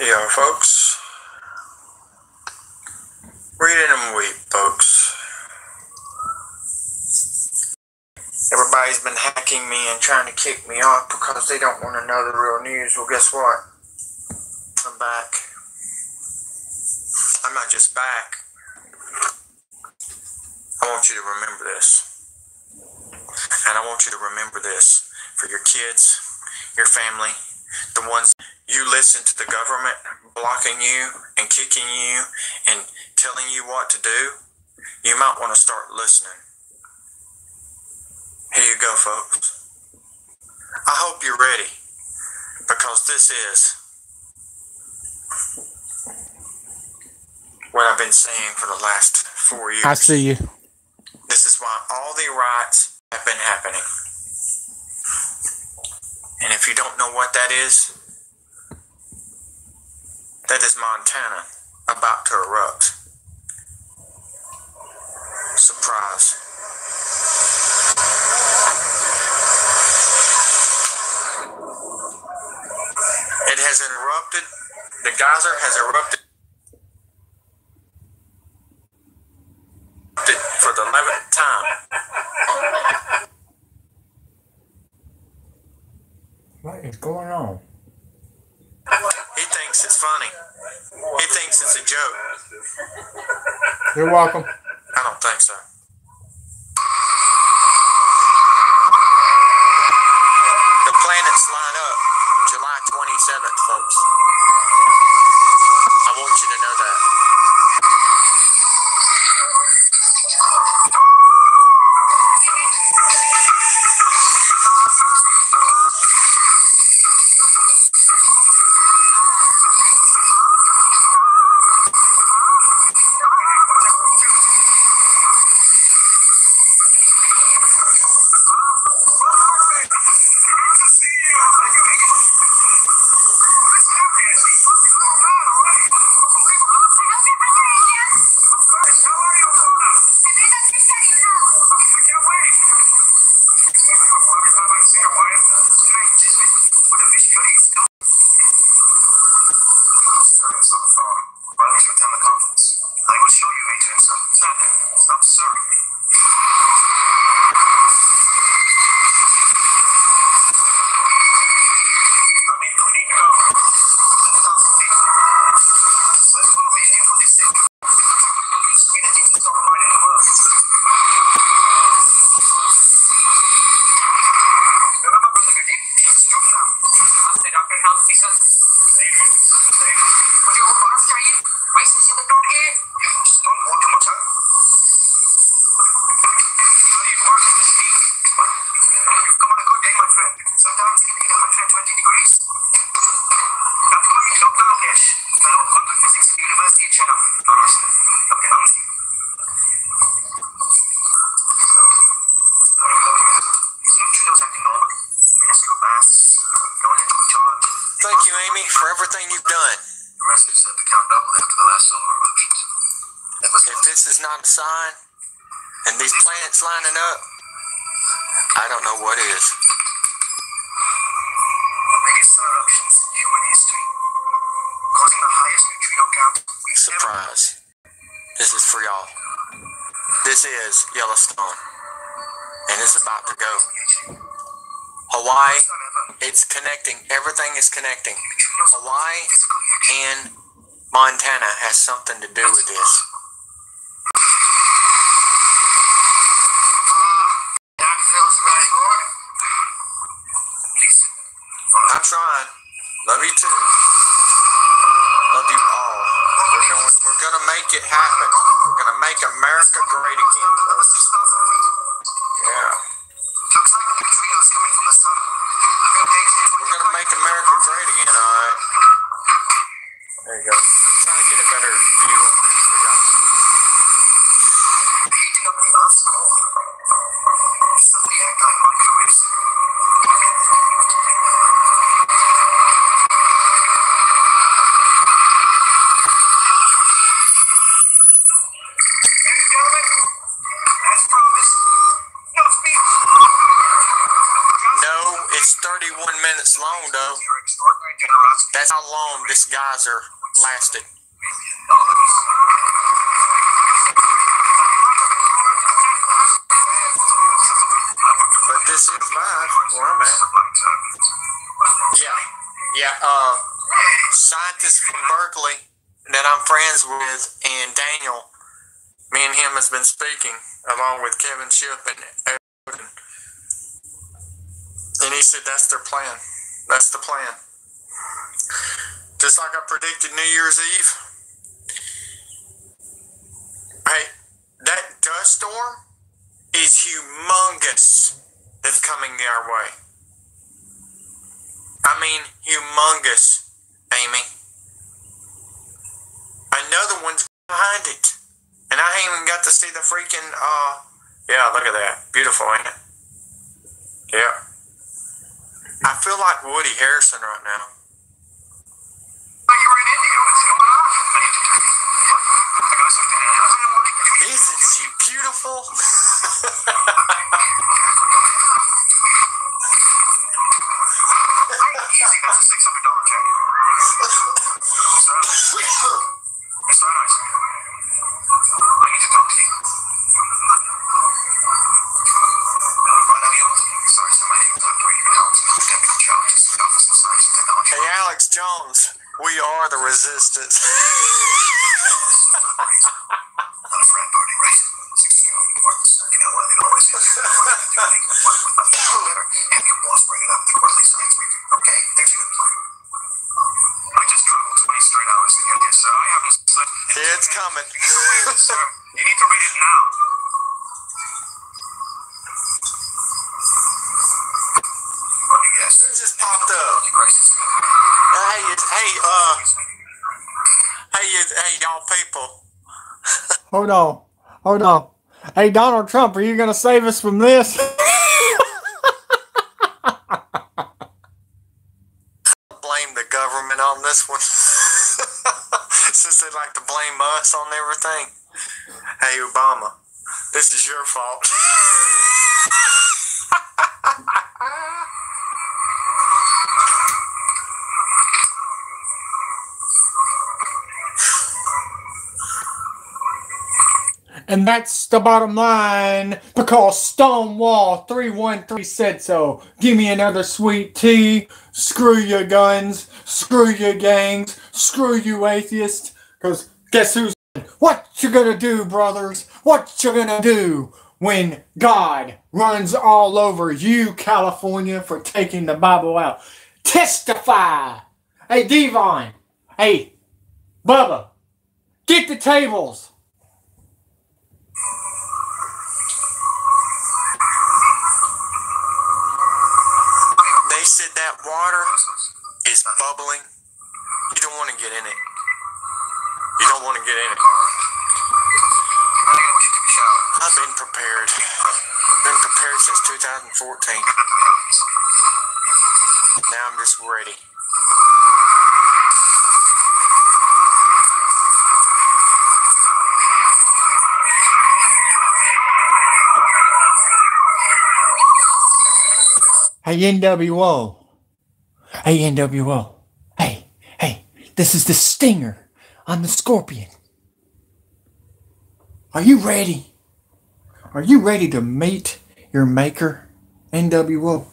Yeah, folks. Reading them weep, folks. Everybody's been hacking me and trying to kick me off because they don't want to know the real news. Well, guess what? I'm back. I'm not just back. I want you to remember this. And I want you to remember this for your kids, your family, the ones you listen to the government blocking you and kicking you and telling you what to do. You might want to start listening. Here you go, folks. I hope you're ready because this is what I've been saying for the last 4 years. I see you. This is why all the riots have been happening. And if you don't know what that is Montana about to erupt. Surprise. It has erupted. The geyser has erupted for the 11th time. What is going on? He thinks it's funny. He thinks it's a joke. You're welcome. I don't think so. The planets line up July 27th, folks. I want you to know that. Thank you, Amy, for everything you've done. If this is not a sign, and these planets lining up, I don't know what is. Surprise. This is for y'all. This is Yellowstone, and it's about to go. Hawaii, it's connecting. Everything is connecting. Hawaii and Montana has something to do with this. I'm trying. Love you too. Love you all. We're gonna make it happen. We're gonna make America great again, folks. Yeah. We're gonna make America great again, alright? There you go. I'm trying to get a better view on this for y'all. No, it's 31 minutes long, though. That's how long this geyser lasted. But this is live where I'm at. Yeah. Scientists from Berkeley that I'm friends with, and Daniel, me and him has been speaking along with Kevin Shipp and Ed Woden. And he said that's their plan. That's the plan. Just like I predicted New Year's Eve. Hey, that dust storm is humongous that's coming our way. I mean, humongous, Amy. Another one's behind it. And I ain't even got to see the freaking, yeah, look at that. Beautiful, ain't it? Yeah. I feel like Woody Harrelson right now. You're in India. What's going on? Isn't she beautiful? Easy, that's a $600 check. It's not nice. I need to talk to you. Sorry, so my name is Dr. Raymond Helms. Deputy Geologist for the Office of Science and Technology. Hey, Alex Jones, we are the resistance. Not a frat party, right? 16 year importance. You know what? It always is. Have your boss bring it up the quarterly science review. Okay, there's a good plan. I just traveled 20 straight hours to get here, sir. I haven't slept. It's coming. Sir, you need to read it now. Let me guess. It just popped up. Crisis. Hey, y'all people. Hold on. Hey, Donald Trump, are you going to save us from this? Blame the government on this one. Since they like to blame us on everything. Hey, Obama, this is your fault. And that's the bottom line, because Stonewall 313 said so. Give me another sweet tea. Screw your guns. Screw your gangs. Screw you atheists. Because guess who's... What you gonna do, brothers? What you gonna do when God runs all over you, California, for taking the Bible out? Testify! Hey, Devon. Hey, Bubba. Get the tables. They said that water is bubbling. You don't want to get in it. You don't want to get in it. I've been prepared. I've been prepared since 2014. Now I'm just ready. Hey, NWO. Hey, NWO. Hey, this is the Stinger. I'm the Scorpion. Are you ready? Are you ready to meet your maker, NWO?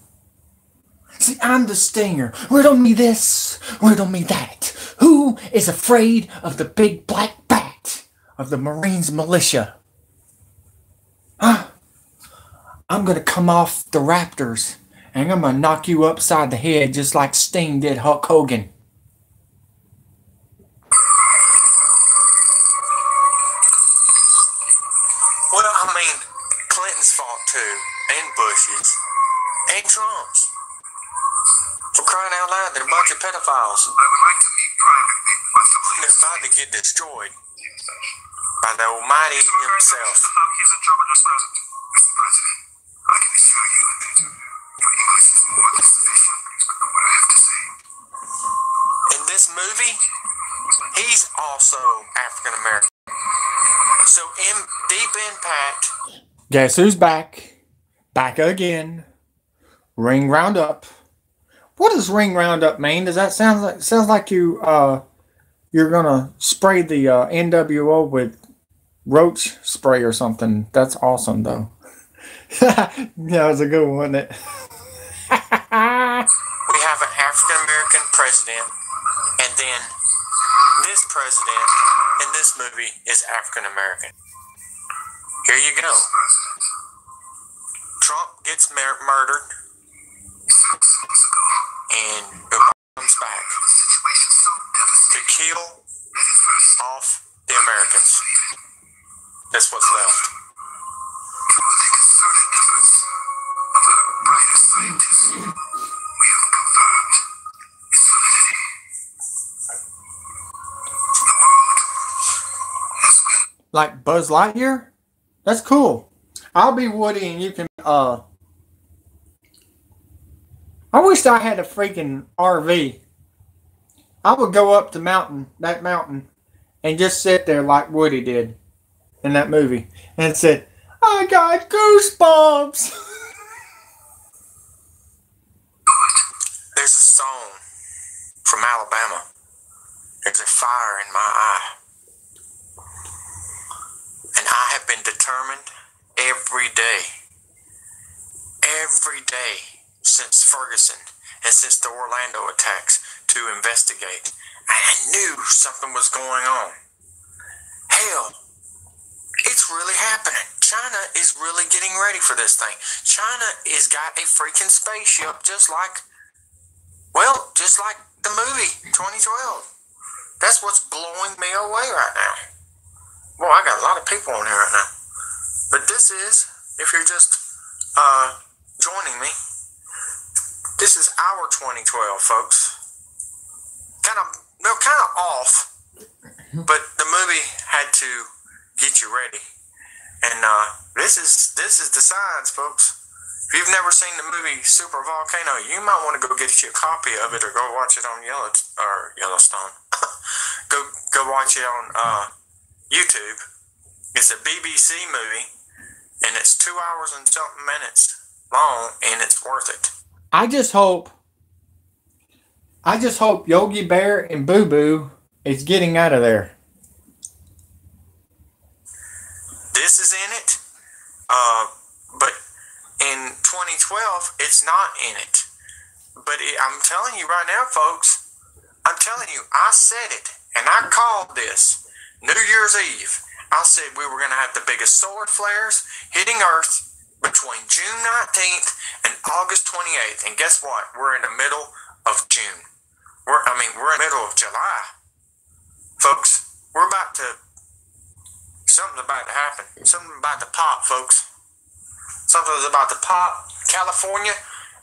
See, I'm the Stinger. Riddle me this, riddle me that. Who is afraid of the big black bat of the Marines militia? Huh? I'm gonna come off the Raptors and I'm gonna knock you upside the head just like Sting did Hulk Hogan. Well, I mean, Clinton's fault too, and Bush's, and Trump's. For crying out loud, they're a bunch of pedophiles. I would like to meet privately. What's the They're about to get destroyed by the Almighty himself. He's in trouble just present. Mr. President, I can assure you that your English is more than sufficient. Please look at what I have to say. In this movie, he's also African American. So in Deep Impact, Guess who's back? Back again. Ring round up. What does ring roundup mean? Does that sounds like you're gonna spray the NWO with roach spray or something? That's awesome though. Yeah, it was a good one, wasn't it? We have an African American president, and then this president in this movie is African American. Here you go. Trump gets murdered, and Obama comes back to kill off the Americans. That's what's left. Like Buzz Lightyear? That's cool. I'll be Woody and you can I wish I had a freaking RV. I would go up the mountain, that mountain, and just sit there like Woody did in that movie. And said, I got goosebumps. There's a song from Alabama. There's a fire in my eye. And I have been determined every day since Ferguson and since the Orlando attacks to investigate. And I knew something was going on. Hell, it's really happening. China is really getting ready for this thing. China has got a freaking spaceship just like the movie 2012. That's what's blowing me away right now. Well, I got a lot of people on here right now. But this is, if you're just joining me, this is our 2012, folks. Kind of off, but the movie had to get you ready. And this is the signs, folks. If you've never seen the movie Super Volcano, you might want to go get you a copy of it or go watch it on Yellowstone. go watch it on YouTube. It's a BBC movie, and it's 2 hours and something minutes long, and it's worth it. I just hope Yogi Bear and Boo Boo is getting out of there. This is in it, but in 2012, it's not in it. But I'm telling you right now, folks, I said it, and I called this New Year's Eve. I said we were going to have the biggest solar flares hitting Earth between June 19th and August 28th. And guess what? We're in the middle of June. We're in the middle of July. Folks, something's about to happen. Something's about to pop, folks. Something's about to pop. California,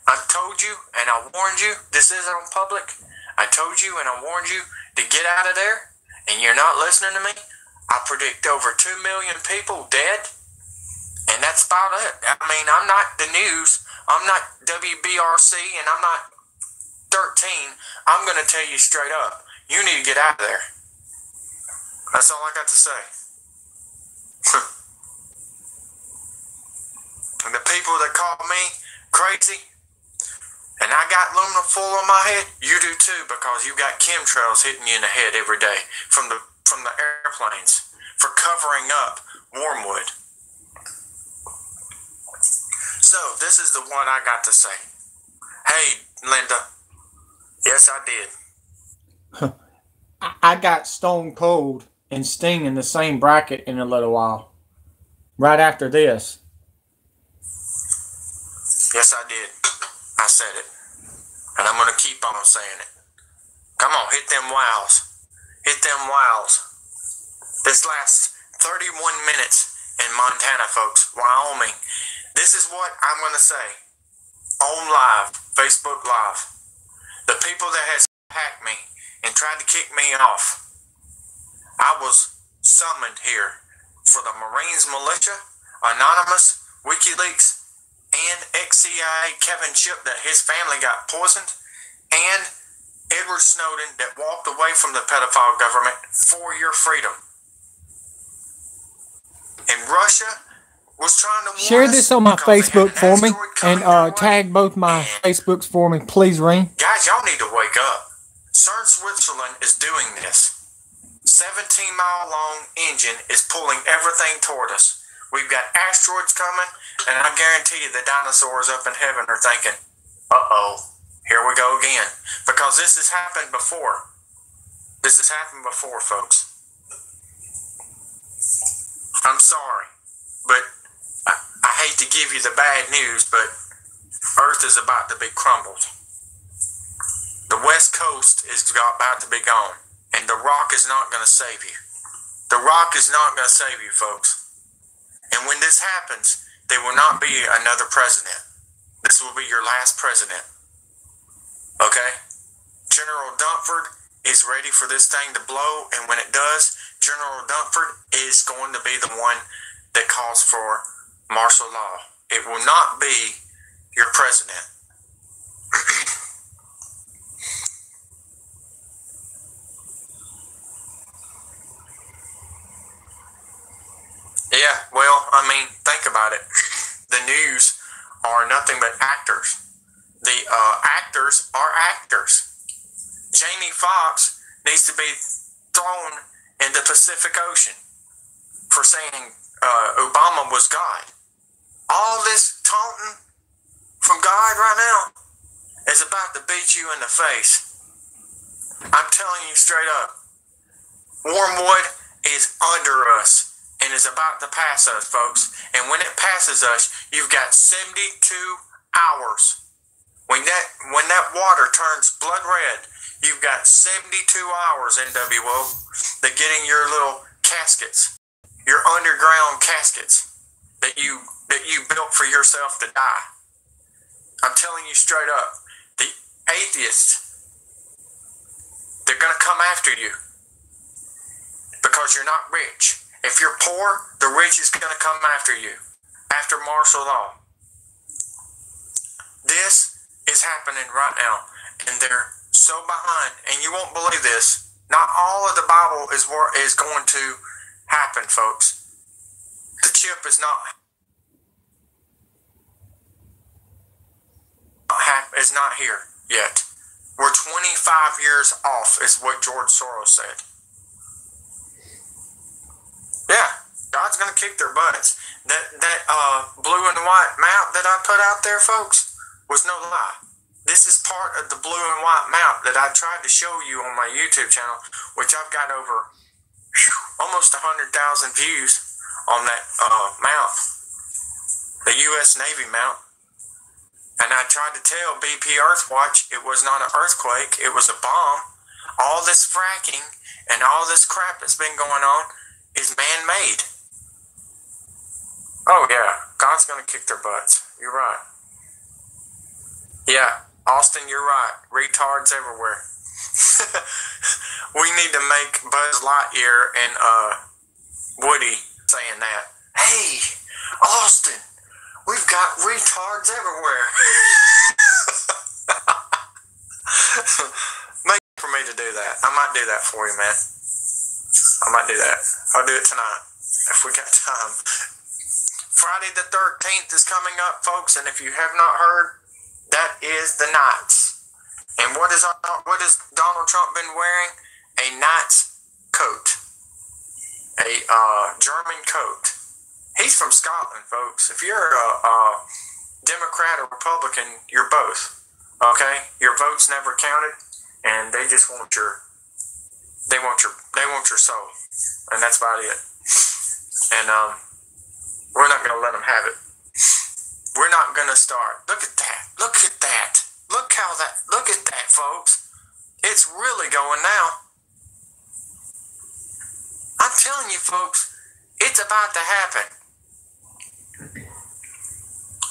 I told you and I warned you, this isn't on public. I told you and I warned you to get out of there, and you're not listening to me. I predict over 2 million people dead, and that's about it. I'm not the news. I'm not WBRC, and I'm not 13. I'm going to tell you straight up, you need to get out of there. That's all I got to say. And the people that call me crazy, and I got aluminum foil on my head, you do too, because you got chemtrails hitting you in the head every day from the airplanes for covering up Wormwood. So this is the one I got to say. Hey, Linda. Yes, I did. I got Stone Cold and Sting in the same bracket in a little while. Right after this. Yes, I did. I said it. And I'm going to keep on saying it. Come on, hit them wows. Hit them wows. This last 31 minutes in Montana, folks, Wyoming. This is what I'm going to say. On live, Facebook Live. The people that has hacked me and tried to kick me off. I was summoned here for the Marines Militia, Anonymous, WikiLeaks, and ex-CIA Kevin Chip that his family got poisoned, and Edward Snowden that walked away from the pedophile government for your freedom. And Russia was trying to warn Share us this on my because they had Facebook an for me, asteroid coming and their way. tag both my And Facebooks for me, please, Ring. guys, y'all need to wake up. CERN Switzerland is doing this. 17-mile-long engine is pulling everything toward us. We've got asteroids coming, and I guarantee you the dinosaurs up in heaven are thinking, uh-oh, here we go again. Because this has happened before. This has happened before, folks. I'm sorry, but I hate to give you the bad news, but Earth is about to be crumbled. The West Coast is about to be gone, and The Rock is not going to save you. The Rock is not going to save you, folks. And when this happens, there will not be another president. This will be your last president. Okay? General Dunford is ready for this thing to blow, and when it does, General Dunford is going to be the one that calls for martial law. It will not be your president. Yeah, well, I mean, think about it. The news are nothing but actors. The actors are actors. Jamie Foxx needs to be thrown in the Pacific Ocean for saying Obama was God. All this taunting from God right now is about to beat you in the face. I'm telling you straight up. Wormwood is under us and is about to pass us, folks. And when it passes us, you've got 72 hours. When that water turns blood red, you've got 72 hours, NWO, to get in your little caskets, your underground caskets that you built for yourself to die. I'm telling you straight up, the atheists, they're going to come after you because you're not rich. If you're poor, the rich is going to come after you, after martial law. This is happening right now, and they're so behind, and you won't believe this. Not all of the Bible is going to happen, folks. The chip is not here yet. We're 25 years off, is what George Soros said. Yeah, God's gonna kick their butts. That blue and white map that I put out there, folks, was no lie. This is part of the blue and white map that I tried to show you on my YouTube channel, which I've got over almost 100,000 views on that map, the U.S. Navy map. And I tried to tell BP Earthwatch it was not an earthquake, it was a bomb. All this fracking and all this crap that's been going on is man-made. Oh yeah, God's gonna kick their butts. You're right. Yeah, Austin, you're right. Retards everywhere. We need to make Buzz Lightyear and Woody saying that. Hey, Austin, we've got retards everywhere. Make for me to do that. I might do that for you, man. I might do that. I'll do it tonight if we got time. Friday the 13th is coming up, folks, and if you have not heard, that is the Knights. And what is Donald Trump been wearing? A Knight's coat. A German coat. He's from Scotland, folks. If you're a Democrat or Republican, you're both. Okay? Your vote's never counted, and they just want your soul. And that's about it. And we're not gonna let them have it. We're not gonna start. Look at that. Look at that. Look at that, folks. It's really going now. I'm telling you, folks, it's about to happen.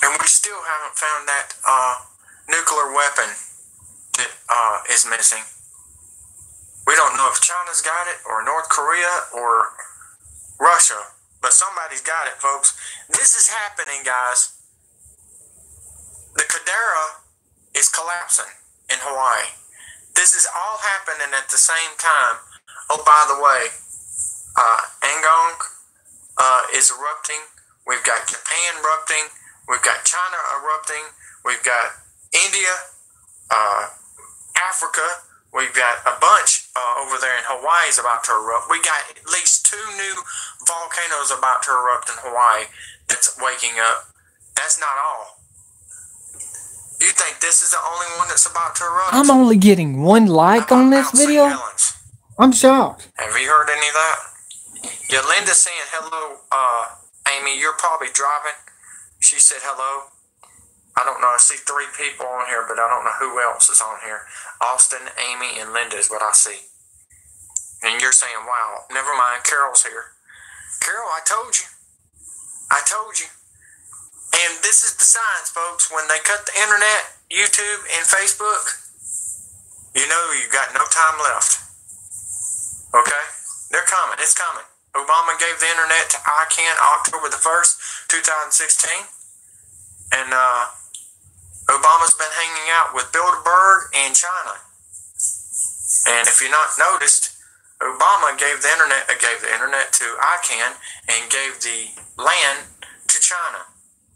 And we still haven't found that nuclear weapon that is missing. We don't know if China's got it, or North Korea, or Russia, but somebody's got it, folks. This is happening, guys. The caldera is collapsing in Hawaii. This is all happening at the same time. Oh, by the way, Angong is erupting We've got Japan erupting. We've got China erupting. We've got India, Africa. We've got a bunch over there in Hawaii is about to erupt. We got at least 2 new volcanoes about to erupt in Hawaii that's waking up. That's not all. You think this is the only one that's about to erupt? I'm only getting 1 like on this Mount St. video. Helens? I'm shocked. Have you heard any of that? Yeah, Linda saying hello. Amy, you're probably driving. She said hello. I don't know. I see 3 people on here, but I don't know who else is on here. Austin, Amy, and Linda is what I see. And you're saying, wow, never mind. Carol's here. Carol, I told you. I told you. And this is the signs, folks. When they cut the internet, YouTube, and Facebook, you know you've got no time left. Okay? They're coming. It's coming. Obama gave the internet to ICANN October the 1st, 2016. And Obama's been hanging out with Bilderberg and China. And if you're not noticed, Obama gave the internet to ICANN and gave the land to China.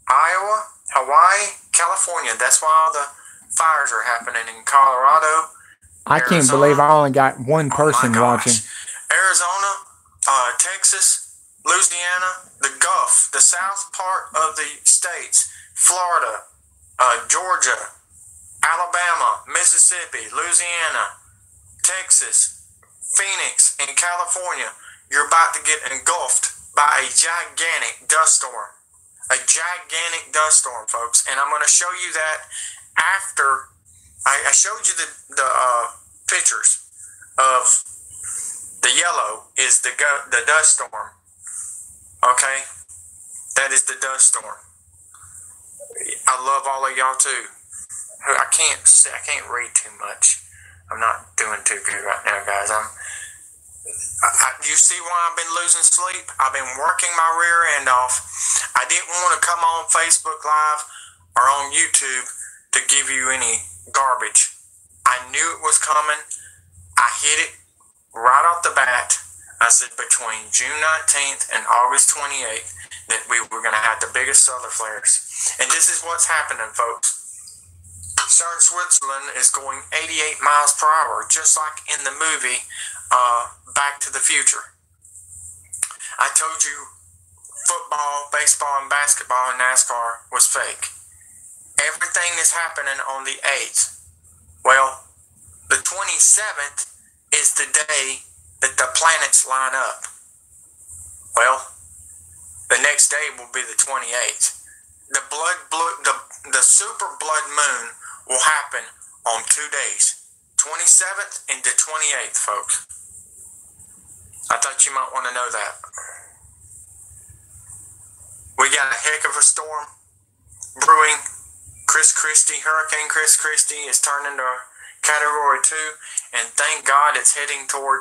Iowa, Hawaii, California. That's why all the fires are happening in Colorado. I can't Arizona. believe I only got 1 person Oh my gosh. watching. Arizona, Texas, Louisiana, the Gulf, the south part of the states, Florida, Georgia, Alabama, Mississippi, Louisiana, Texas, Phoenix, and California. You're about to get engulfed by a gigantic dust storm. A gigantic dust storm, folks. And I'm going to show you that after I showed you the pictures of the yellow is the dust storm. Okay? That is the dust storm. I love all of y'all too. I can't read too much. I'm not doing too good right now, guys. You see why I've been losing sleep? I've been working my rear end off. I didn't want to come on Facebook Live or on YouTube to give you any garbage. I knew it was coming. I hit it right off the bat. I said between June 19th and August 28th that we were going to have the biggest solar flares. And this is what's happening, folks. Southern Switzerland is going 88 miles per hour, just like in the movie Back to the Future. I told you football, baseball, and basketball and NASCAR was fake. Everything is happening on the 8th. Well, the 27th is the day that the planets line up. Well, the next day will be the 28th. The super blood moon will happen on 2 days. 27th and the 28th, folks. I thought you might want to know that. We got a heck of a storm brewing. Hurricane Chris Christie is turning to Category 2, and thank God it's heading toward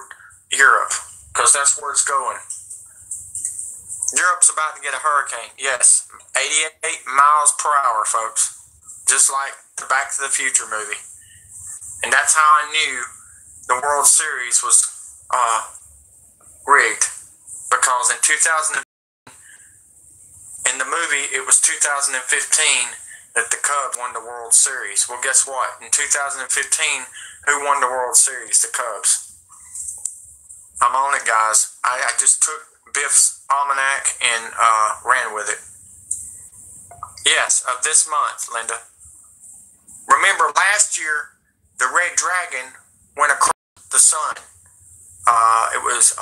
Europe, because that's where it's going. Europe's about to get a hurricane. Yes, 88 miles per hour, folks. Just like the Back to the Future movie. And that's how I knew the World Series was rigged. Because in the movie, it was 2015 that the Cubs won the World Series. Well, guess what? In 2015, who won the World Series? The Cubs. I'm on it, guys. I just took Biff's almanac and ran with it. Yes, of this month, Linda. Remember, last year, the Red Dragon went across the sun. It was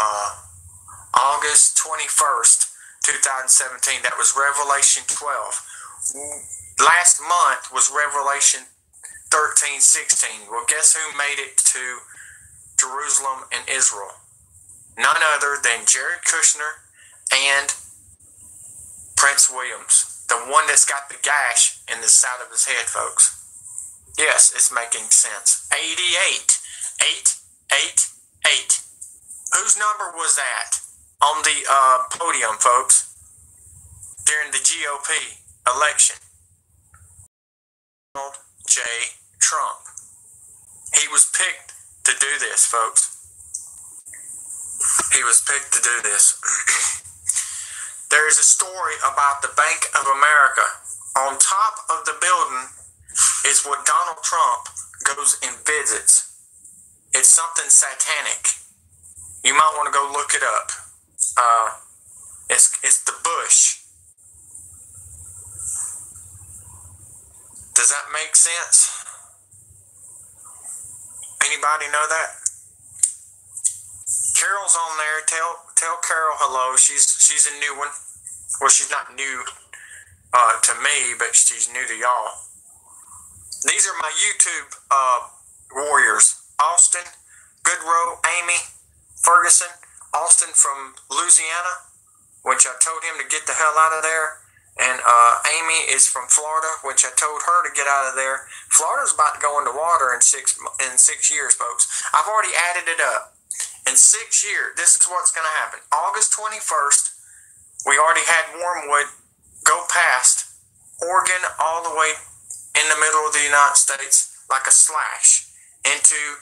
August 21st, 2017. That was Revelation 12. Last month was Revelation 13:16. Well, guess who made it to Jerusalem and Israel? None other than Jared Kushner and Prince Williams, the one that's got the gash in the side of his head, folks. Yes, it's making sense. 88. 888. Whose number was that on the podium, folks, during the GOP election? Donald J. Trump. He was picked to do this, folks. He was picked to do this. There is a story about the Bank of America. On top of the building is what Donald Trump goes and visits. It's something satanic. You might want to go look it up. It's the Bush. Does that make sense? Anybody know that? Carol's on there. Tell Carol hello. She's a new one. Well, she's not new to me, but she's new to y'all. These are my YouTube warriors. Austin, Goodrow, Amy, Ferguson. Austin from Louisiana, which I told him to get the hell out of there. And Amy is from Florida, which I told her to get out of there. Florida's about to go into water in 6 years, folks. I've already added it up. In 6 years, this is what's going to happen. August 21st, we already had Wormwood go past Oregon all the way in the middle of the United States like a slash into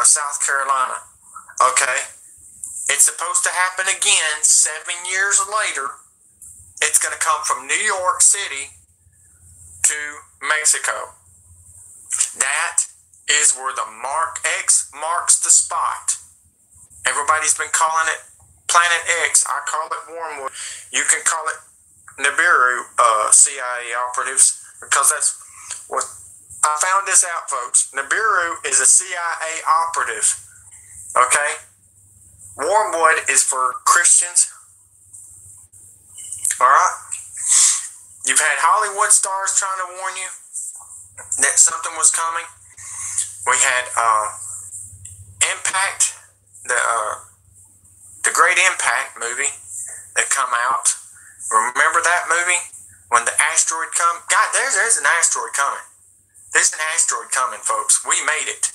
South Carolina. Okay? It's supposed to happen again 7 years later. It's going to come from New York City to Mexico. That is where the Mark X marks the spot. Everybody's been calling it Planet X. I call it Wormwood. You can call it Nibiru CIA operatives, because that's what I found this out, folks. Nibiru is a CIA operative. Okay? Wormwood is for Christians. Alright? You've had Hollywood stars trying to warn you that something was coming. We had Impact, the Great Impact movie that come out. Remember that movie? When the asteroid come? God, there's an asteroid coming. There's an asteroid coming, folks. We made it.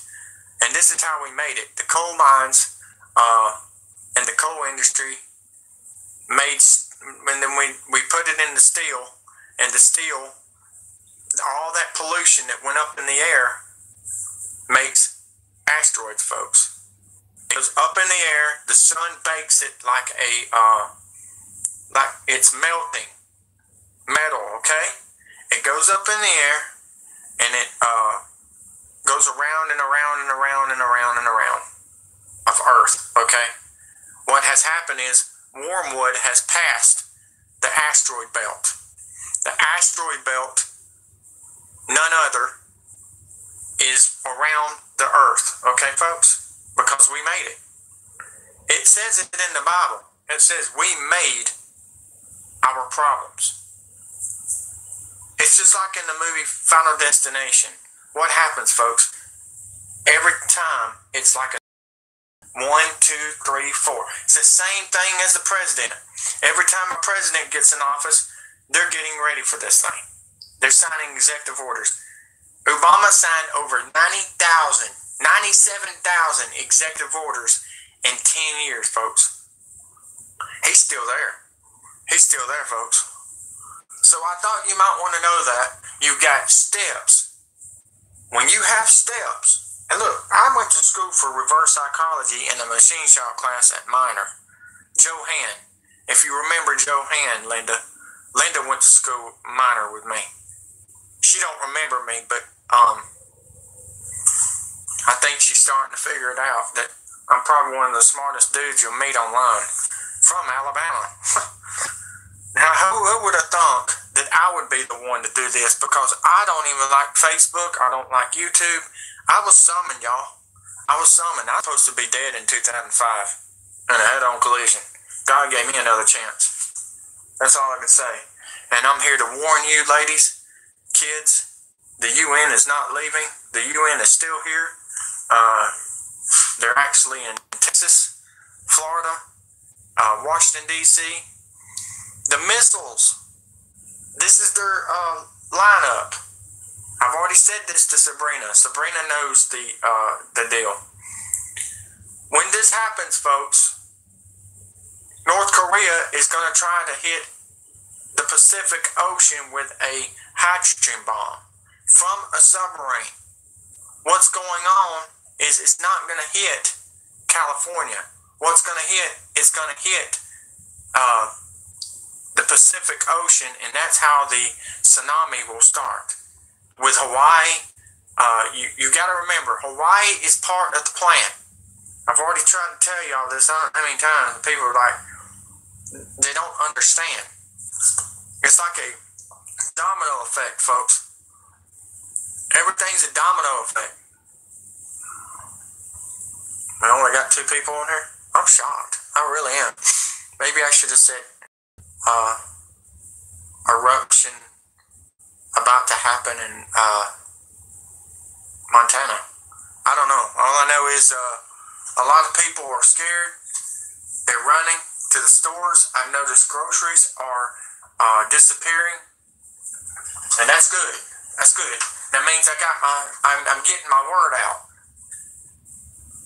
And this is how we made it. The coal mines and the coal industry made, and then we put it in the steel, and the steel, all that pollution that went up in the air makes asteroids, folks. It goes up in the air, the sun bakes it like it's melting metal, okay? It goes up in the air, and it goes around and around and around and around and around of Earth, okay? What has happened is Wormwood has passed the asteroid belt. The asteroid belt, none other, is around the Earth, okay, folks? Because we made it. It says it in the Bible. It says we made our problems. It's just like in the movie Final Destination. What happens, folks? Every time, it's like a 1, 2, 3, 4. It's the same thing as the president. Every time a president gets in office, they're getting ready for this thing. They're signing executive orders. Obama signed over 97,000 executive orders in 10 years, folks. He's still there. He's still there, folks. So I thought you might want to know that. You've got steps. When you have steps, and look, I went to school for reverse psychology in the machine shop class at Minor. Joe Hand. If you remember Joe Hand, Linda went to school Minor with me. She don't remember me, but I think she's starting to figure it out that I'm probably one of the smartest dudes you'll meet online from Alabama. Now, who would have thought that I would be the one to do this? Because I don't even like Facebook. I don't like YouTube. I was summoned, y'all. I was summoned. I was supposed to be dead in 2005 in a head-on collision. God gave me another chance. That's all I can say. And I'm here to warn you, ladies, kids, the UN is not leaving. The UN is still here. They're actually in Texas, Florida, Washington, D.C. The missiles, this is their lineup. I've already said this to Sabrina. Sabrina knows the deal. When this happens, folks, North Korea is going to try to hit the Pacific Ocean with a hydrogen bomb from a submarine. What's going on is it's not going to hit California. What's going to hit is going to hit the Pacific Ocean, and that's how the tsunami will start. With Hawaii, you got to remember, Hawaii is part of the plan. I've already tried to tell y'all this how many times. People are like, they don't understand. It's like a domino effect, folks. Everything's a domino effect. I only got 2 people on here. I'm shocked. I really am. Maybe I should have said eruption about to happen in Montana. I don't know. All I know is a lot of people are scared. They're running to the stores. I've noticed groceries are disappearing, and that's good. That's good. That means I'm getting my word out.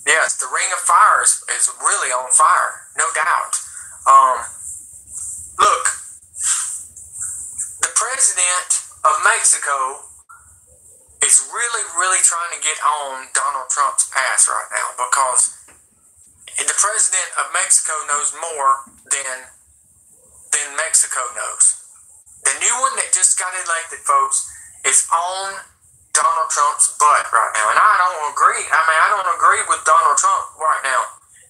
Yes, the Ring of Fire is really on fire, no doubt. Look, the president of Mexico is really trying to get on Donald Trump's ass right now, because the president of Mexico knows more than Mexico knows. The new one that just got elected, folks, is on Donald Trump's butt right now. And I don't agree. I don't agree with Donald Trump right now.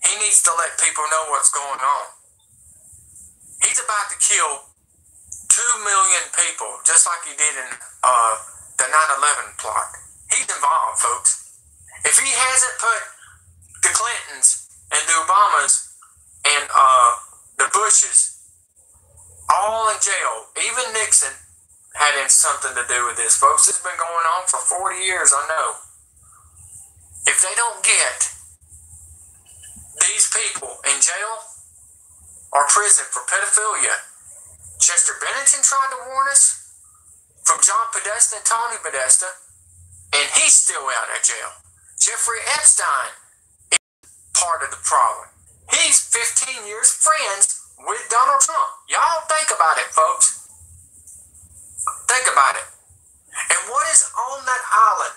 He needs to let people know what's going on. He's about to kill 2 million people, just like he did in the 9/11 plot. He's involved, folks. If he hasn't put the Clintons and the Obamas and the Bushes all in jail, even Nixon had something to do with this, folks. It's been going on for 40 years, I know. If they don't get these people in jail or prison for pedophilia, Chester Bennington tried to warn us from John Podesta and Tony Podesta, and he's still out of jail. Jeffrey Epstein is part of the problem. He's 15 years friends with Donald Trump. Y'all think about it, folks. Think about it. And what is on that island,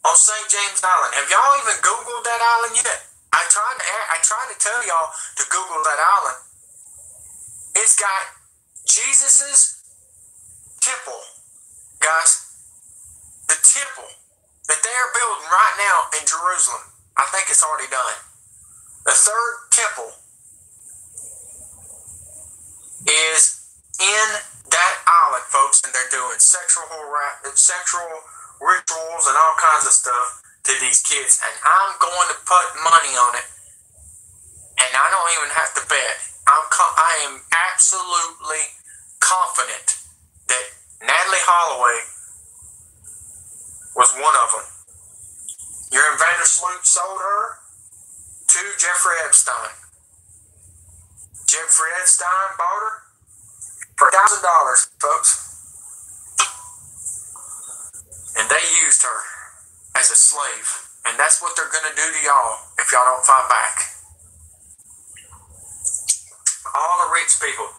on St. James Island? Have y'all even Googled that island yet? I tried to tell y'all to Google that island. It's got Jesus's temple, guys. The temple that they are building right now in Jerusalem. I think it's already done. The 3rd temple is in that island, folks, and they're doing sexual rituals and all kinds of stuff to these kids, and I'm going to put money on it, and I don't even have to bet. I am absolutely confident that Natalie Holloway was one of them. Your Invader Sloop sold her to Jeffrey Epstein. Jeffrey Epstein bought her for $1,000, folks. And they used her as a slave. And that's what they're going to do to y'all if y'all don't fight back. All the rich people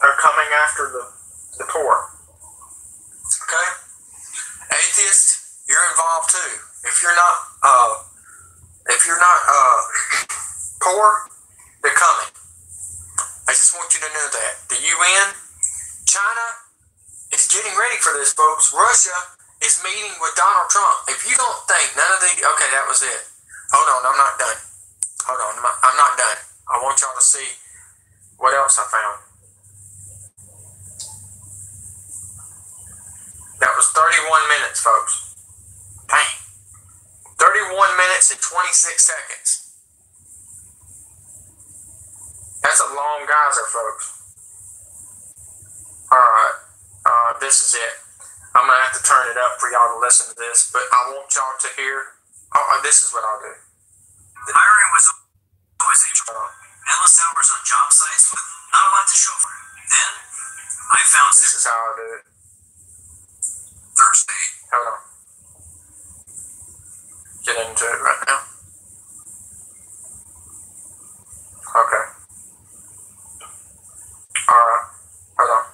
are coming after the poor. Okay? Atheists, you're involved too. If you're not poor, they're coming. I just want you to know that. The UN, China is getting ready for this, folks. Russia is meeting with Donald Trump. If you don't think none of the... Okay, that was it. Hold on, I'm not done. Hold on, I'm not done. I want y'all to see what else I found. That was 31 minutes, folks. Dang. 31 minutes and 26 seconds. That's a long geyser, folks. Alright. This is it. I'm going to have to turn it up for y'all to listen to this, but I want y'all to hear. This is what I'll do. The hiring was always endless hours on job sites with not a lot to show for it. Then, I found... This is how I'll do it. Thursday. Hold on. Get into it right now. Okay. Alright. Hold on.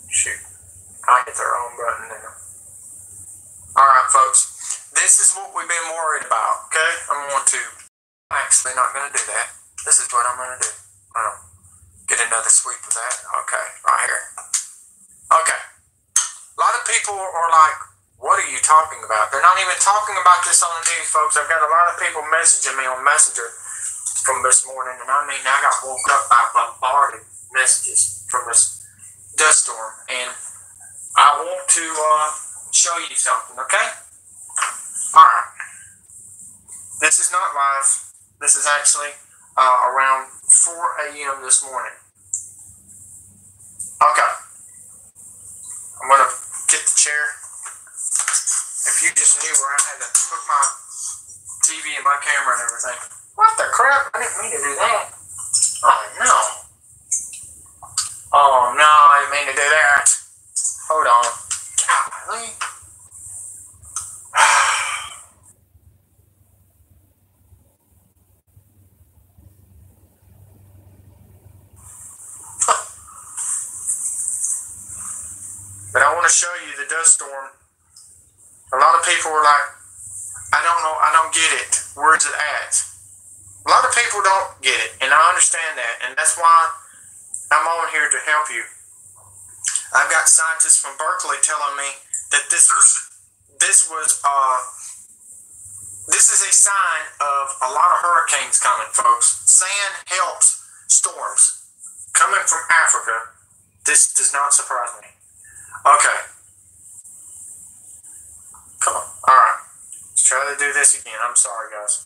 Shoot. I hit the wrong button now. Alright, folks. This is what we've been worried about, okay? I'm actually not going to do that. This is what I'm going to do. Hold on. Get another sweep of that. Okay, right here. Okay. A lot of people are like, what are you talking about? They're not even talking about this on the news, folks. I've got a lot of people messaging me on Messenger from this morning, and I mean, I got woke up by bombarded messages from this dust storm, and I want to show you something, okay? All right. This is not live. This is actually around 4 a.m. this morning. Okay. I'm going to get the chair. If you just knew where I had to put my TV and my camera and everything. What the crap? I didn't mean to do that. Oh, no. Oh, no, I didn't mean to do that. Hold on. Golly. But I want to show you the dust storm. A lot of people were like, I don't know, I don't get it. Where's it at? A lot of people don't get it, and I understand that, and that's why I'm on here to help you. I've got scientists from Berkeley telling me that this is a sign of a lot of hurricanes coming, folks. Sand helps storms. Coming from Africa, this does not surprise me. Okay. Come on. All right. Let's try to do this again. I'm sorry, guys.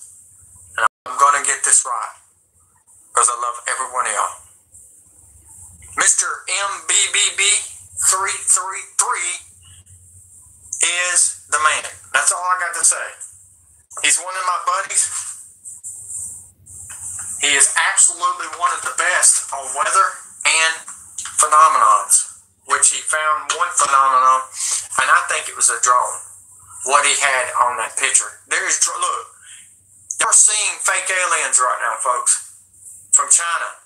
And I'm going to get this right because I love every one of y'all. Mr. MBBB333 is the man. That's all I got to say. He's one of my buddies. He is absolutely one of the best on weather and phenomenons, which he found one phenomenon, and I think it was a drone, what he had on that picture. There's, look, you're seeing fake aliens right now, folks, from China.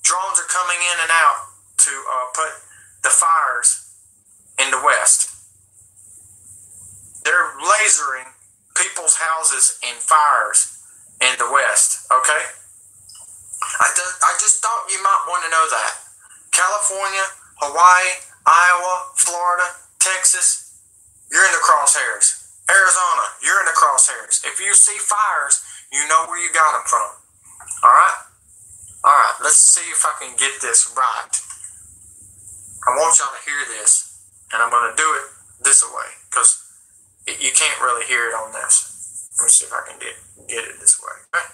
Drones are coming in and out to put the fires in the West. They're lasering people's houses in fires in the West, okay? I just thought you might want to know that. California, Hawaii, Iowa, Florida, Texas, you're in the crosshairs. Arizona, you're in the crosshairs. If you see fires, you know where you got them from. All right? All right, let's see if I can get this right. I want y'all to hear this, and I'm going to do it this way, because you can't really hear it on this. Let me see if I can get it this way. Okay?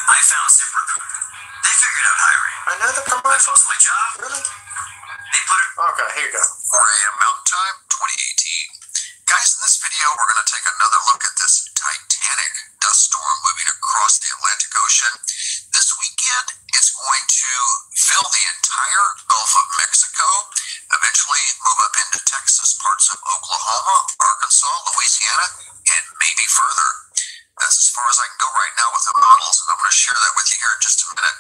I found ZipRecruiter. They figured out hiring. Another commercial? My job? Really? They put it. Okay, here you go. 4 a.m. Mountain Time, 2018. Guys, in this video, we're going to take another look at this titanic dust storm moving across the Atlantic Ocean. This weekend, it's going to fill the entire Gulf of Mexico, eventually move up into Texas, parts of Oklahoma, Arkansas, Louisiana, and maybe further. That's as far as I can go right now with the models, and I'm going to share that with you here in just a minute.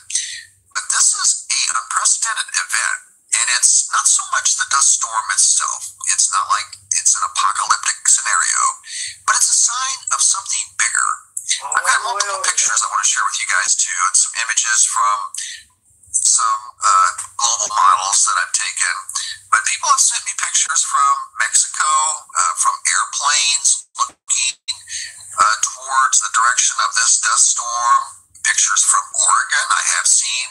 But this is an unprecedented event, and it's not so much the dust storm itself. It's not like it's an apocalyptic scenario, but it's a sign of something bigger. I've got multiple pictures I want to share with you guys too, and some images from some global models that I've taken. But people have sent me pictures from Mexico, from airplanes looking towards the direction of this dust storm. Pictures from Oregon. I have seen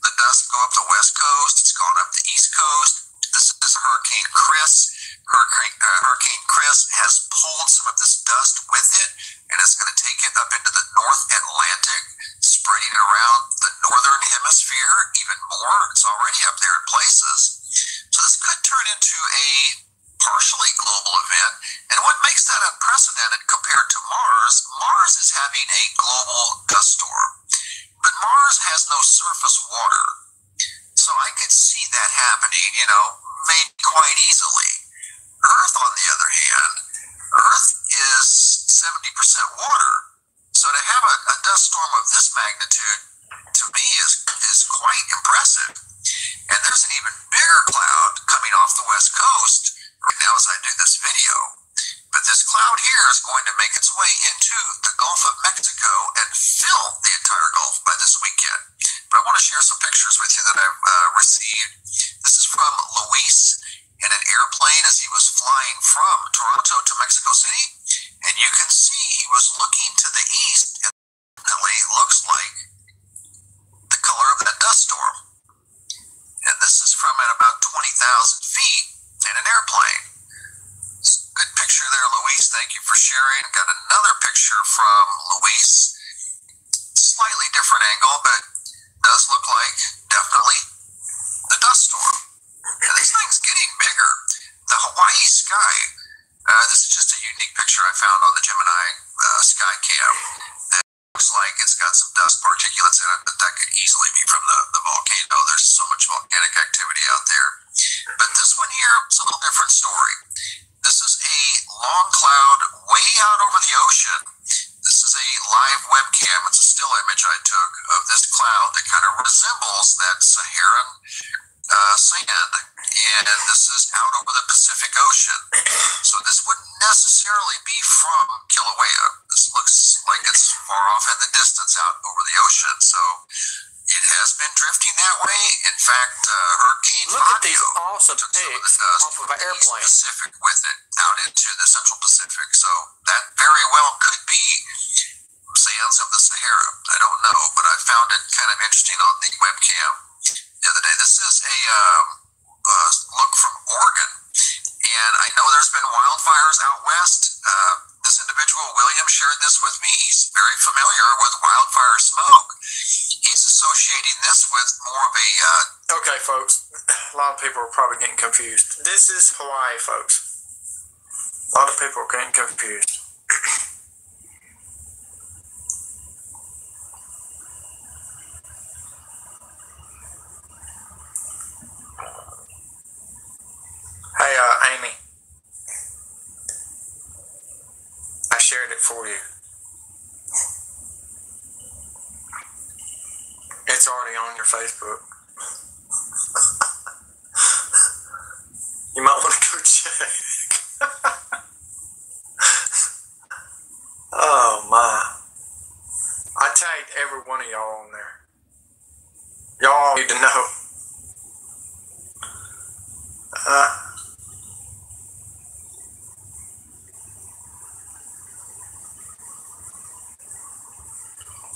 the dust go up the west coast. It's gone up the east coast. This is Hurricane Chris. Hurricane Chris has pulled some of this dust with it, and it's going to take it up into the North Atlantic, spreading it around the northern hemisphere even more. It's already up there in places. So this could turn into a partially global event. And what makes that unprecedented compared to Mars, Mars is having a global dust storm. But Mars has no surface water. So I could see that happening, maybe quite easily. Earth, on the other hand, Earth is 70% water. So to have a dust storm of this magnitude, to me, is quite impressive. And there's an even bigger cloud coming off the west coast right now as I do this video. But this cloud here is going to make its way into the Gulf of Mexico and fill the entire Gulf by this weekend. but I want to share some pictures with you that I've received. This is from Luis in an airplane as he was flying from Toronto to Mexico City, and you can see he was looking to the east, and definitely looks like the color of that dust storm. And this is from at about 20,000 feet in an airplane. Good picture there, Luis. Thank you for sharing. Got another picture from Luis. Slightly different angle, but does look like definitely the dust storm. And this thing's getting bigger. The Hawaii sky. This is just a unique picture I found on the Gemini sky cam. That looks like it's got some dust particulates in it, but that could easily be from the volcano. There's so much volcanic activity out there. But this one here is a little different story. This is a long cloud way out over the ocean. This is a live webcam. It's a still image I took of this cloud that kind of resembles that Saharan sand. And this is out over the Pacific Ocean. So this wouldn't necessarily be from Kilauea. This looks like it's far off in the distance out over the ocean. So it has been drifting that way. In fact, Hurricane Look at these Fabio awesome took some of the pics dust off of from an the East airplane. Pacific with it out into the Central Pacific. So that very well could be sands of the Sahara. I don't know, but I found it kind of interesting on the webcam the other day. This is a look from Oregon, and I know there's been wildfires out west. This individual, William, shared this with me. He's very familiar with wildfire smoke. He's associating this with more of a Okay, folks. A lot of people are probably getting confused. This is Hawaii, folks. A lot of people are getting confused. Hey, Amy. I shared it for you. It's already on your Facebook. You might want to go check. Oh my. I tagged every one of y'all on there. Y'all need to know.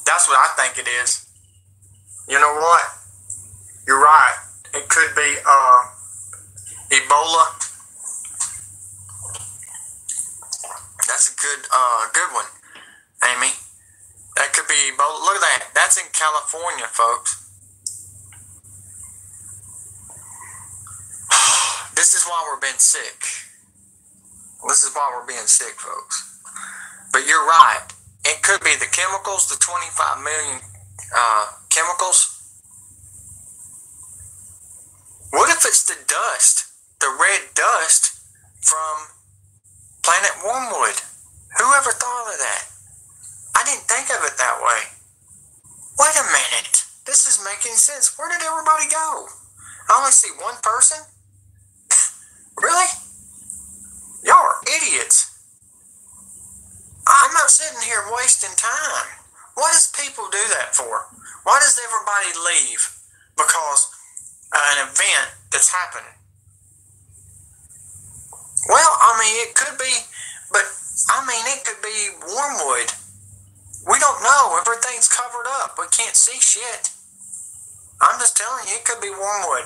That's what I think it is. You know what? You're right. It could be Ebola. That's a good one, Amy. That could be Ebola. Look at that. That's in California, folks. This is why we're being sick. This is why we're being sick, folks. But you're right. It could be the chemicals, the 25 million chemicals. What if it's the dust, the red dust from Planet Wormwood? Whoever thought of that? I didn't think of it that way. Wait a minute. This is making sense. Where did everybody go? I only see one person? Really? Y'all are idiots. I'm not sitting here wasting time. Why does people do that for? Why does everybody leave? Because an event that's happening. Well, I mean, it could be, but I mean, it could be Wormwood. We don't know. Everything's covered up. We can't see shit. I'm just telling you, it could be Wormwood.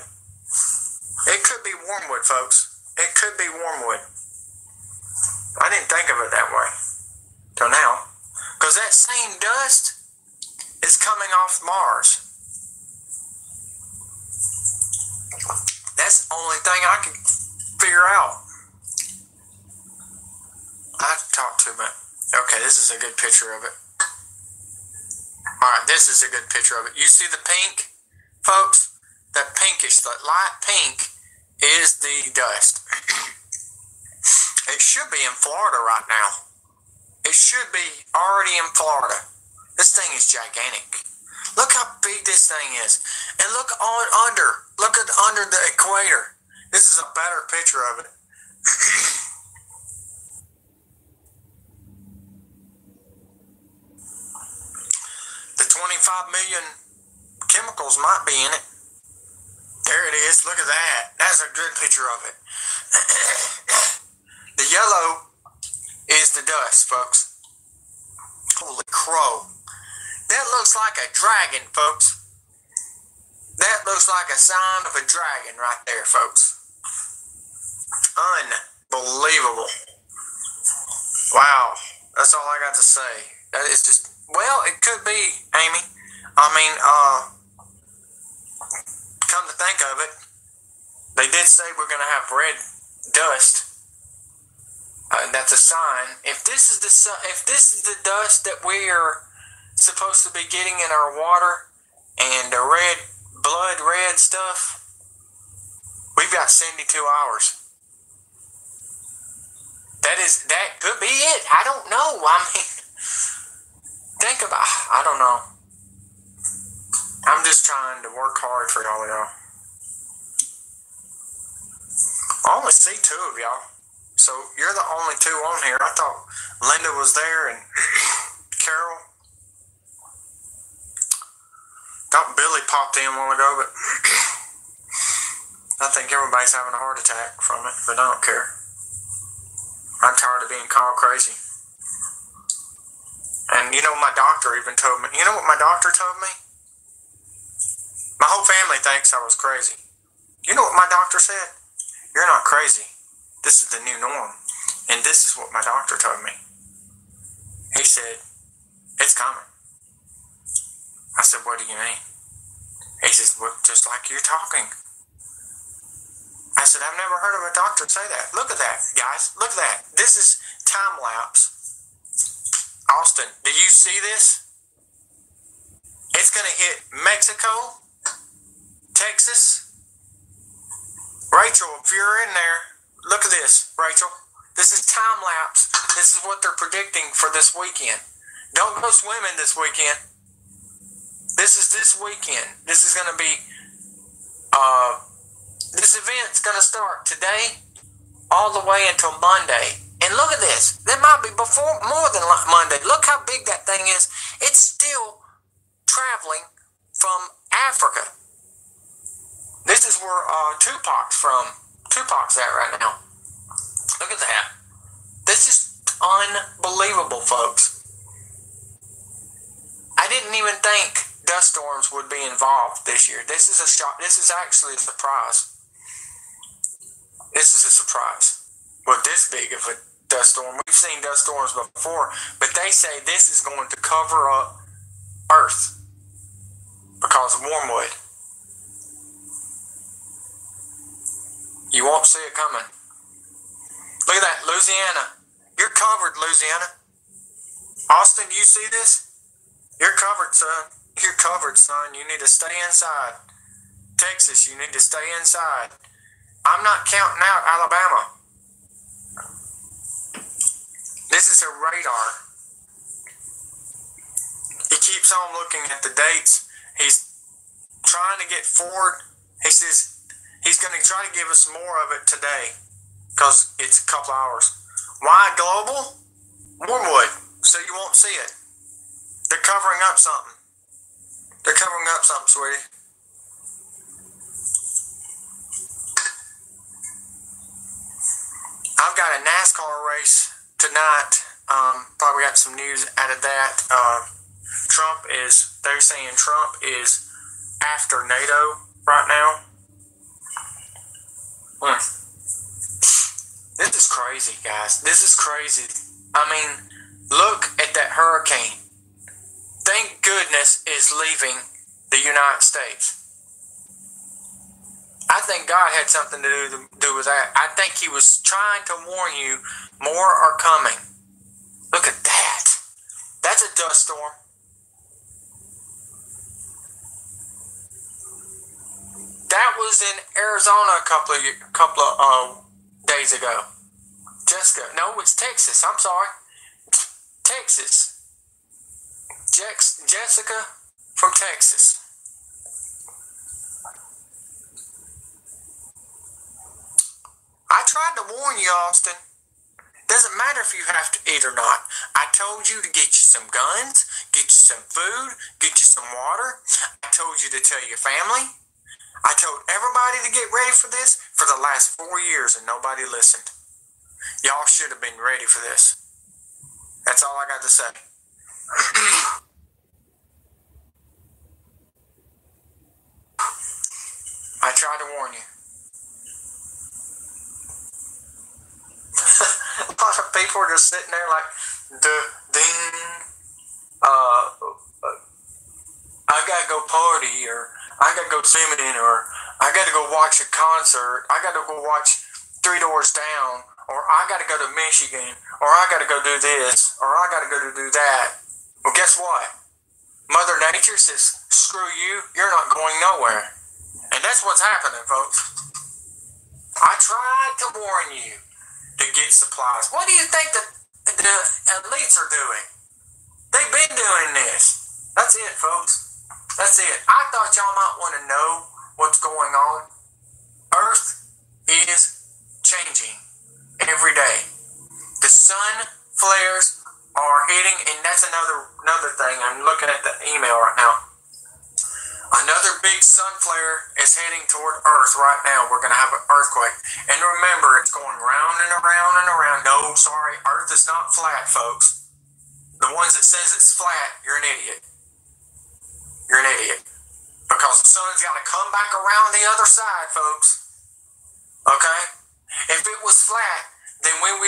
It could be Wormwood, folks. It could be Wormwood. I didn't think of it that way till now. Because that same dust is coming off Mars. That's the only thing I can figure out. I have to talk to him. Okay, this is a good picture of it. Alright, this is a good picture of it. You see the pink, folks? That pinkish, that light pink is the dust. It should be in Florida right now. It should be already in Florida. This thing is gigantic. Look how big this thing is. And look on under. Look at under the equator. This is a better picture of it. The 25 million chemicals might be in it. There it is. Look at that. That's a good picture of it. The yellow is the dust, folks. Holy crow. That looks like a dragon, folks. That looks like a sign of a dragon right there, folks. Unbelievable. Wow. That's all I got to say. That is just, well, it could be, Amy. I mean, come to think of it, they did say we're going to have red dust. That's a sign. If this is the dust that we are supposed to be getting in our water and the blood red stuff, we've got 72 hours. That could be it. I don't know. I mean, I don't know. I'm just trying to work hard for y'all. I only see two of y'all. So you're the only two on here. I thought Linda was there and Carol. Thought Billy popped in a while ago, but I think everybody's having a heart attack from it, but I don't care. I'm tired of being called crazy. And you know, my doctor even told me, you know what my doctor told me? My whole family thinks I was crazy. You know what my doctor said? You're not crazy. This is the new norm. And this is what my doctor told me. He said, it's coming. I said, what do you mean? He says, well, just like you're talking. I said, I've never heard of a doctor say that. Look at that, guys. Look at that. This is time lapse. Austin, do you see this? It's going to hit Mexico, Texas. Rachel, if you're in there, look at this, Rachel. This is time lapse. This is what they're predicting for this weekend. Don't go swimming this weekend. This is this weekend. This is going to be, this event's going to start today all the way until Monday. And look at this. That might be more than Monday. Look how big that thing is. It's still traveling from Africa. This is where Tupac's at right now. Look at that. This is unbelievable, folks. I didn't even think dust storms would be involved this year. This is a shock. This is actually a surprise. This is a surprise. With this big of a dust storm. We've seen dust storms before, but they say this is going to cover up Earth because of wormwood. You won't see it coming. Look at that, Louisiana. You're covered, Louisiana. Austin, you see this? You're covered, son. You're covered, son. You need to stay inside. Texas, you need to stay inside. I'm not counting out Alabama. This is a radar. He keeps on looking at the dates. He's trying to get forward. He says he's going to try to give us more of it today because it's a couple hours. Why global? Wormwood, so you won't see it. They're covering up something. They're covering up something, sweetie. I've got a NASCAR race tonight. Probably got some news out of that. They're saying Trump is after NATO right now. This is crazy, guys. This is crazy. I mean, look at that hurricane. Thank goodness is leaving the United States. I think God had something to do with that. I think he was trying to warn you, more are coming. Look at that. That's a dust storm. That was in Arizona a couple of days ago. Jessica, no, it's Texas. I'm sorry. Texas. Jessica from Texas. I tried to warn you, Austin. Doesn't matter if you have to eat or not. I told you to get you some guns, get you some food, get you some water. I told you to tell your family. I told everybody to get ready for this for the last 4 years, and nobody listened. Y'all should have been ready for this. That's all I got to say. I tried to warn you. A lot of people are just sitting there like, ding, I gotta go party, or I gotta go swimming, or I gotta go watch a concert, I gotta go watch Three Doors Down, or I gotta go to Michigan, or I gotta go do this, or I gotta go to do that. Well, guess what? Mother Nature says, screw you, you're not going nowhere. And that's what's happening, folks. I tried to warn you to get supplies. What do you think the elites are doing? They've been doing this. That's it, folks. That's it. I thought y'all might want to know what's going on. Earth is changing every day. The sun flares are hitting, and that's another thing. I'm looking at the email right now. Another big sun flare is heading toward Earth right now. We're going to have an earthquake. And remember, it's going round and around and around. No, sorry, Earth is not flat, folks. The ones that says it's flat, you're an idiot. You're an idiot. Because the sun's got to come back around the other side, folks. Okay? If it was flat, then we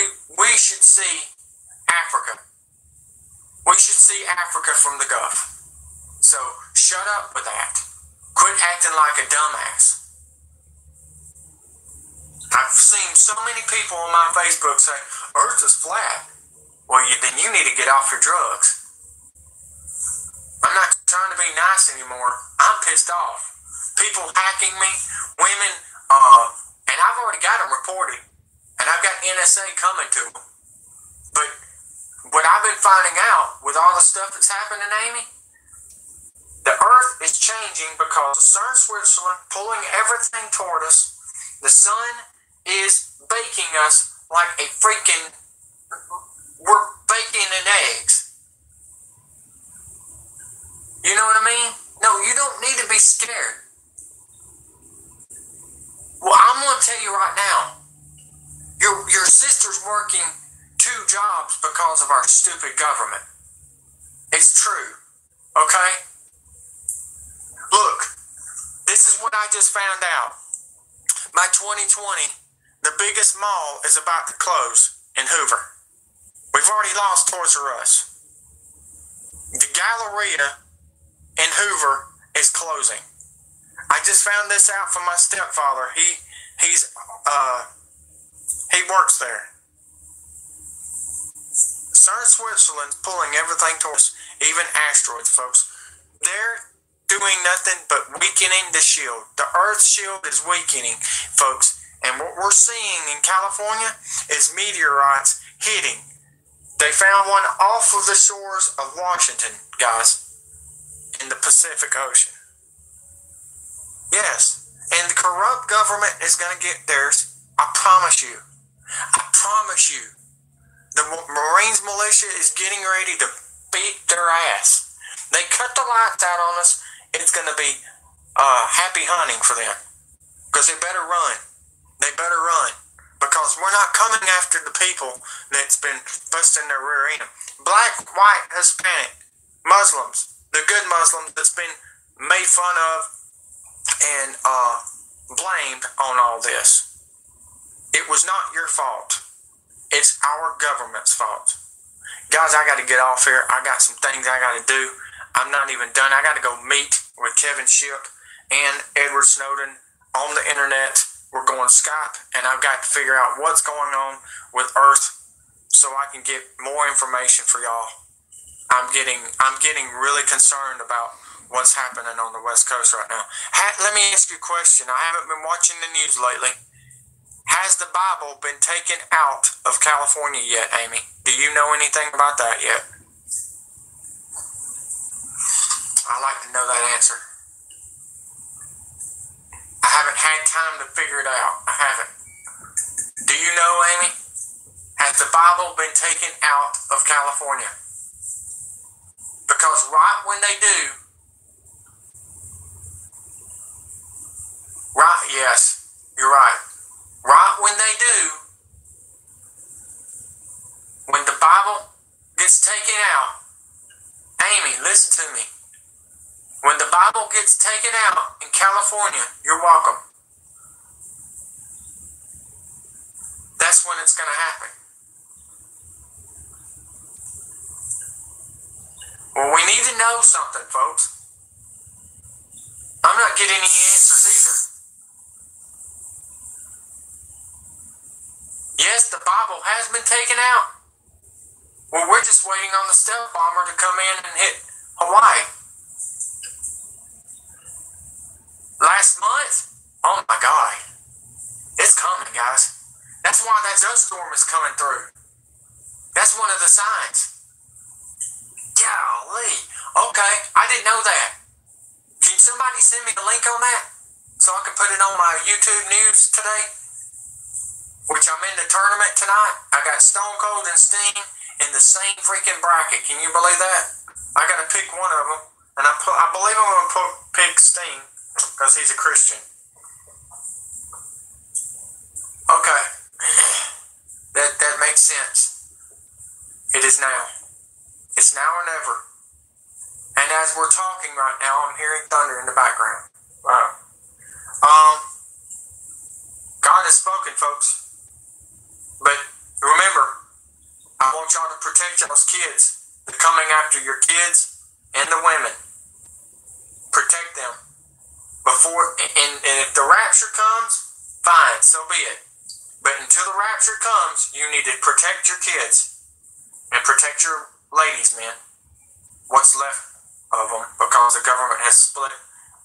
should see Africa. We should see Africa from the Gulf. So, shut up with that. Quit acting like a dumbass. I've seen so many people on my Facebook say, Earth is flat. Well, then you need to get off your drugs. I'm not trying to be nice anymore. I'm pissed off. People hacking me, women, and I've already got them reported, and I've got NSA coming to them. But what I've been finding out with all the stuff that's happening, Amy, the Earth is changing because the CERN Switzerland pulling everything toward us. The sun is baking us like a freaking, we're baking in eggs. You know what I mean? No, you don't need to be scared. Well, I'm going to tell you right now, your sister's working 2 jobs because of our stupid government. It's true. Okay? Look, this is what I just found out. By 2020, the biggest mall is about to close in Hoover. We've already lost Toys R Us. The Galleria in Hoover is closing. I just found this out from my stepfather. He works there. CERN Switzerland's pulling everything towards us, even asteroids, folks. They're doing nothing but weakening the shield. The Earth shield is weakening, folks. And what we're seeing in California is meteorites hitting. They found one off of the shores of Washington, guys, in the Pacific Ocean. Yes. And the corrupt government is going to get theirs. I promise you. I promise you. The Marines militia is getting ready to beat their ass. They cut the lights out on us. It's going to be happy hunting for them. Because they better run. They better run. Because we're not coming after the people that's been busting their rear end. Black, white, Hispanic, Muslims, the good Muslims that's been made fun of and blamed on all this. It was not your fault. It's our government's fault. Guys, I got to get off here. I got some things I got to do. I'm not even done. I got to go meet with Kevin Shipp and Edward Snowden on the internet. We're going Skype, and I've got to figure out what's going on with Earth so I can get more information for y'all. I'm getting really concerned about what's happening on the West Coast right now. Let me ask you a question. I haven't been watching the news lately. Has the Bible been taken out of California yet, Amy? Do you know anything about that yet? I'd like to know that answer. I haven't had time to figure it out. I haven't. Do you know, Amy? has the Bible been taken out of California? Because right when they do, right, yes, you're right. Right when they do, when the Bible gets taken out, Amy, listen to me. When the Bible gets taken out in California, you're welcome. That's when it's going to happen. Well, we need to know something, folks. I'm not getting any answers either. Yes, the Bible has been taken out. Well, we're just waiting on the stealth bomber to come in and hit Hawaii. Last month, oh my God, it's coming, guys. That's why that dust storm is coming through. That's one of the signs. Golly. Okay, I didn't know that. Can somebody send me the link on that so I can put it on my YouTube news today? Which I'm in the tournament tonight. I got Stone Cold and Sting in the same freaking bracket. Can you believe that? I got to pick one of them, and I believe I'm going to pick Sting because he's a Christian. Okay, that makes sense. It is now. It's now or never. And as we're talking right now, I'm hearing thunder in the background. Wow. God has spoken, folks. But remember, I want y'all to protect y'all's kids. They're coming after your kids and the women. Protect them. And if the rapture comes, fine, so be it. But until the rapture comes, you need to protect your kids. And protect your ladies, man. What's left of them, because the government has split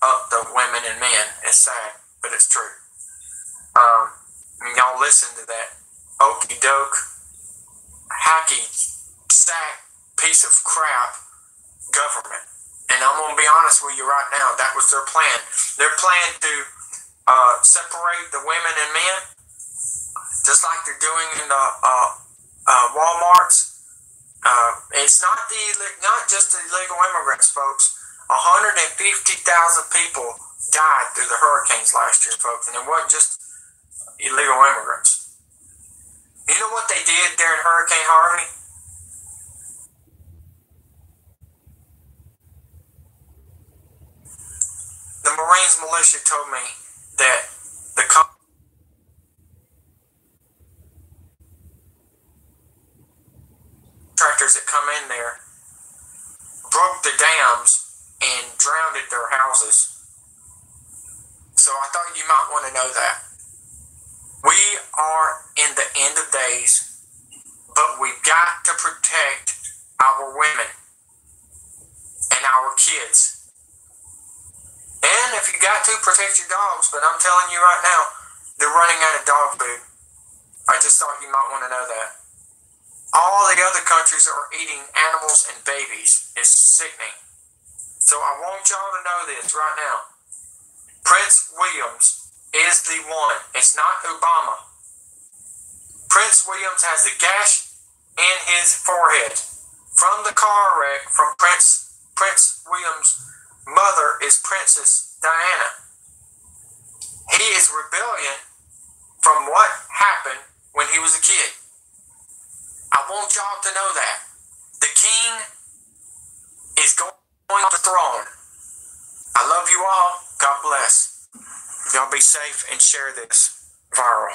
up the women and men. It's sad, but it's true. And y'all listen to that okey doke, hacky sack piece of crap government. And I'm gonna be honest with you right now. That was their plan. Their plan to separate the women and men, just like they're doing in the Walmarts. It's not just the illegal immigrants, folks. 150,000 people died through the hurricanes last year, folks, and it wasn't just illegal immigrants. You know what they did during Hurricane Harvey? The Marines militia told me that the contractors that come in there broke the dams and drowned their houses. So I thought you might want to know that. We are in the end of days, but we've got to protect our women and our kids. And if you got to, protect your dogs, but I'm telling you right now, they're running out of dog food. I just thought you might want to know that. All the other countries are eating animals and babies. It's sickening. So I want y'all to know this right now. Prince Williams is the one. It's not Obama. Prince Williams has a gash in his forehead from the car wreck from Prince Williams' mother is Princess Diana. He is rebellion from what happened when he was a kid. I want y'all to know that. The king is going on the throne. I love you all. God bless. Y'all be safe and share this viral.